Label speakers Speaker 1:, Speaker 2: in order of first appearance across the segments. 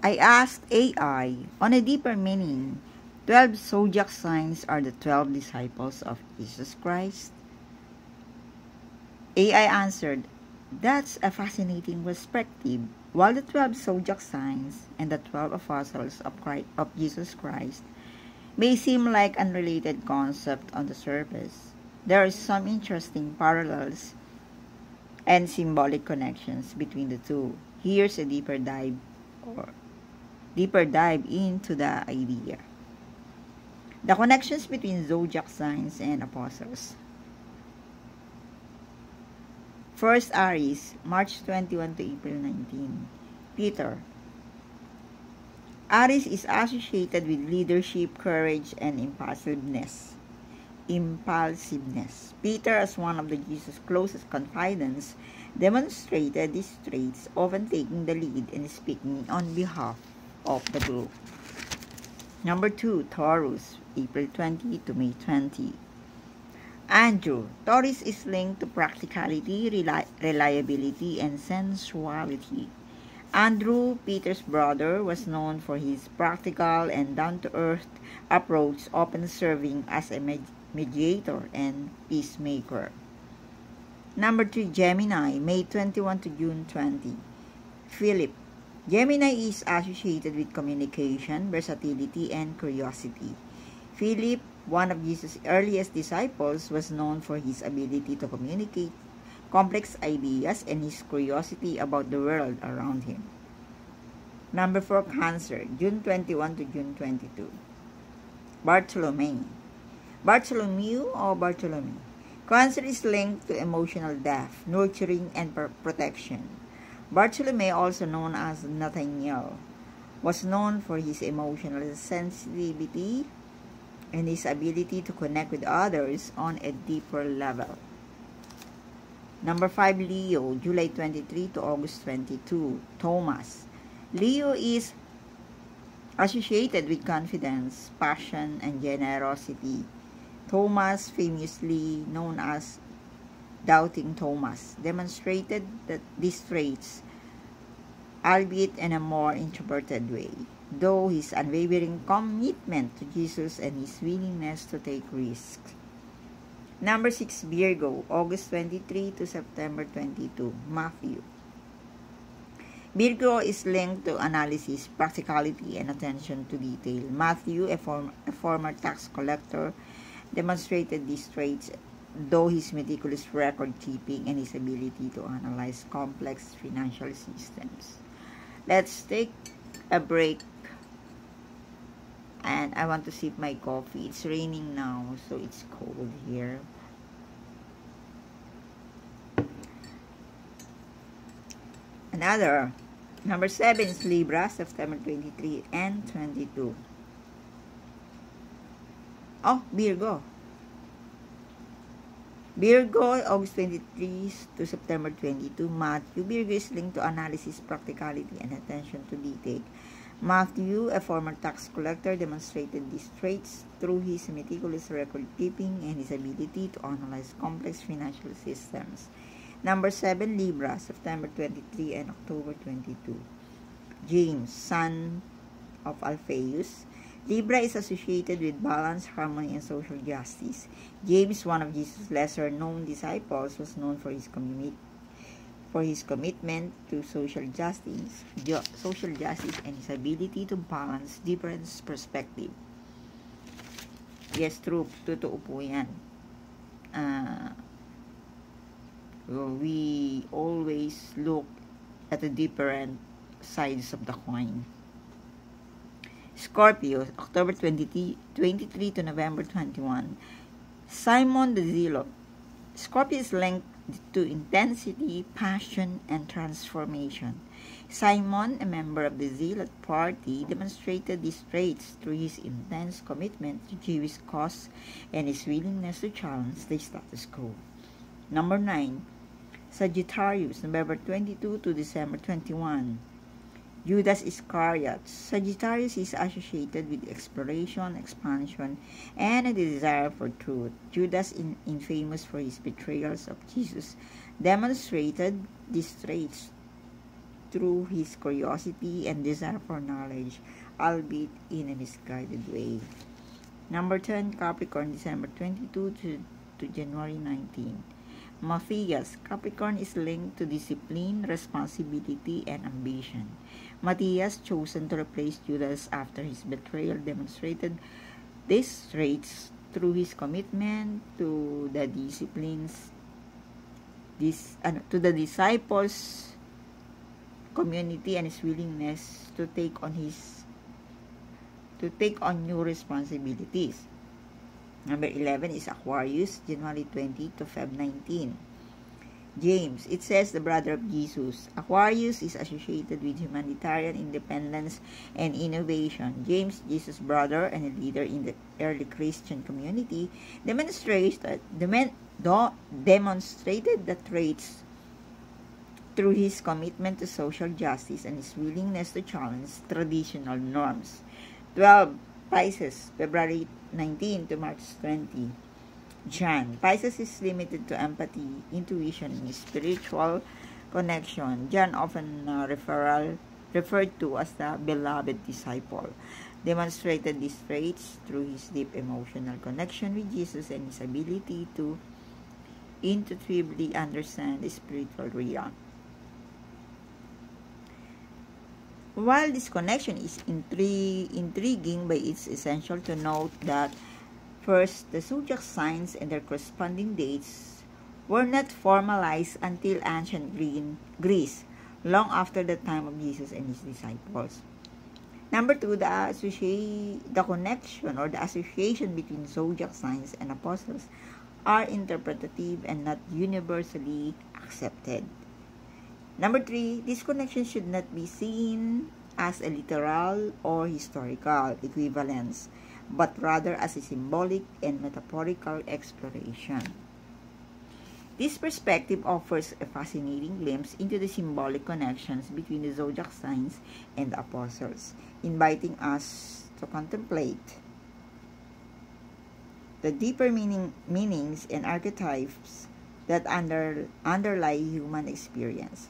Speaker 1: I asked AI on a deeper meaning. 12 zodiac signs are the 12 disciples of Jesus Christ. AI answered, that's a fascinating perspective. While the 12 zodiac signs and the 12 apostles of Jesus Christ may seem like unrelated concepts on the surface, there are some interesting parallels and symbolic connections between the two. Here's a deeper dive into the idea. The connections between zodiac signs and apostles. First, Aries, March 21 to April 19. Peter. Aries is associated with leadership, courage, and impulsiveness. Peter, as one of the Jesus' closest confidants, demonstrated these traits, often taking the lead and speaking on behalf of the group. Number 2, Taurus, April 20 to May 20. Andrew. Taurus is linked to practicality, reliability, and sensuality. Andrew, Peter's brother, was known for his practical and down-to-earth approach, often serving as a mediator and peacemaker. Number 3, Gemini, May 21 to June 20. Philip. Gemini is associated with communication, versatility, and curiosity. Philip, one of Jesus' earliest disciples, was known for his ability to communicate complex ideas and his curiosity about the world around him. Number 4, Cancer, June 21 to June 22. Bartholomew. Cancer is linked to emotional depth, nurturing, and protection. Bartholomew, also known as Nathaniel, was known for his emotional sensitivity and his ability to connect with others on a deeper level. Number 5, Leo, July 23 to August 22. Thomas. Leo is associated with confidence, passion, and generosity. Thomas, famously known as Doubting Thomas, demonstrated that these traits, albeit in a more introverted way, though his unwavering commitment to Jesus and his willingness to take risks. Number 6, Virgo, August 23 to September 22. Matthew. Virgo is linked to analysis, practicality, and attention to detail. Matthew, a former tax collector, demonstrated these traits, though his meticulous record-keeping and his ability to analyze complex financial systems. Let's take a break. And I want to sip my coffee. It's raining now, so it's cold here. Another. Number 7 is Libra, September 23 and 22. Oh, Virgo. Virgo, August 23 to September 22. Matthew. Virgo is linked to analysis, practicality, and attention to detail. Matthew, a former tax collector, demonstrated these traits through his meticulous record-keeping and his ability to analyze complex financial systems. Number 7, Libra, September 23 and October 22. James, son of Alphaeus. Libra is associated with balance, harmony, and social justice. James, one of Jesus' lesser-known disciples, was known for his commitment to social justice and his ability to balance different perspectives. Yes, true. Totoo po yan. We always look at the different sides of the coin. Scorpio, October 23 to November 21. Simon the Zealot. Scorpio is linked to intensity, passion, and transformation. Simon, a member of the Zealot party, demonstrated these traits through his intense commitment to Jewish cause and his willingness to challenge the status quo. Number 9, Sagittarius, November 22 to December 21. Judas Iscariot. Sagittarius is associated with exploration, expansion, and a desire for truth. Judas, infamous for his betrayals of Jesus, demonstrated these traits through his curiosity and desire for knowledge, albeit in a misguided way. Number 10, Capricorn, December 22 to January 19. Matthias, Capricorn is linked to discipline, responsibility, and ambition. Matthias, chosen to replace Judas after his betrayal, demonstrated these traits through his commitment to the disciplines, to the disciples' community, and his willingness to take on new responsibilities. Number 11 is Aquarius, January 20 to Feb 19. James, it says the brother of Jesus. Aquarius is associated with humanitarian independence and innovation. James, Jesus' brother and a leader in the early Christian community, demonstrated the traits through his commitment to social justice and his willingness to challenge traditional norms. 12. Pisces, February 19 to March 20. John, Pisces is limited to empathy, intuition, and spiritual connection. John, often referred to as the beloved disciple, demonstrated these traits through his deep emotional connection with Jesus and his ability to intuitively understand the spiritual realm. While this connection is intriguing, but it's essential to note that first, the zodiac signs and their corresponding dates were not formalized until ancient Greece, long after the time of Jesus and his disciples. Number 2, the connection or the association between zodiac signs and apostles are interpretative and not universally accepted. Number 3, this connection should not be seen as a literal or historical equivalence, but rather as a symbolic and metaphorical exploration. This perspective offers a fascinating glimpse into the symbolic connections between the zodiac signs and the apostles, inviting us to contemplate the deeper meanings and archetypes that underlie human experience.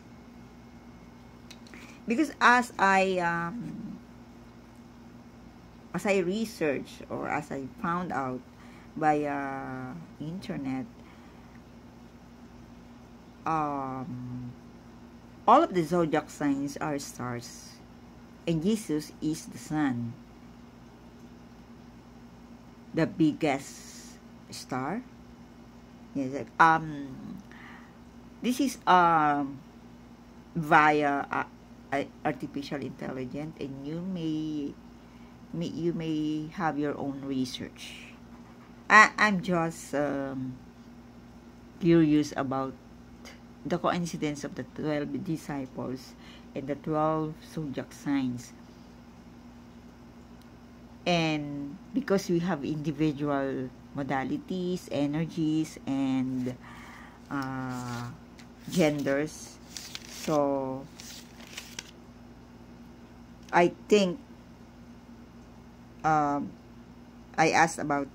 Speaker 1: Because as I researched or as I found out via internet, all of the zodiac signs are stars, and Jesus is the sun, the biggest star. Yes, this is via artificial intelligence, and you may have your own research. I'm just curious about the coincidence of the 12 disciples and the 12 zodiac signs. And because we have individual modalities, energies, and genders, so I think I asked about,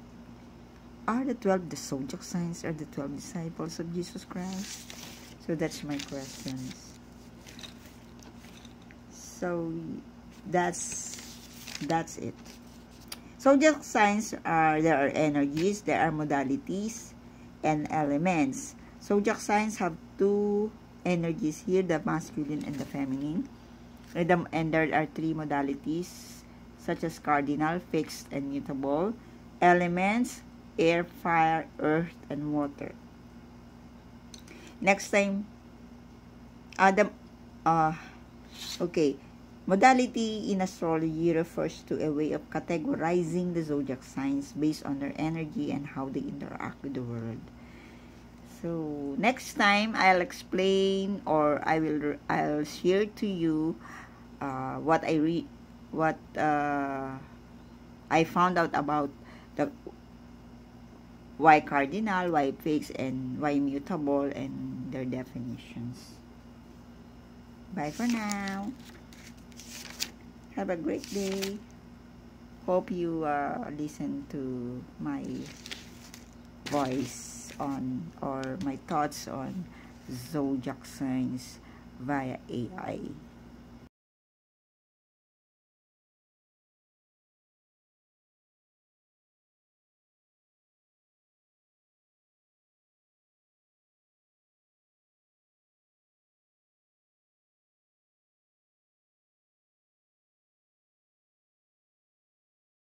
Speaker 1: are the 12 the zodiac signs, are the 12 disciples of Jesus Christ? So that's my questions. So that's it. Zodiac signs there are energies, there are modalities, and elements. Zodiac signs have two energies here, the masculine and the feminine. And there are three modalities, such as cardinal, fixed, and mutable. Elements, air, fire, earth, and water. Next time, okay. Modality in astrology refers to a way of categorizing the zodiac signs based on their energy and how they interact with the world. So next time I'll explain, or I'll share to you what I found out about the why cardinal, why fixed, and why mutable, and their definitions. Bye for now. Have a great day. Hope you listen to my voice on, or my thoughts on zodiac signs via AI.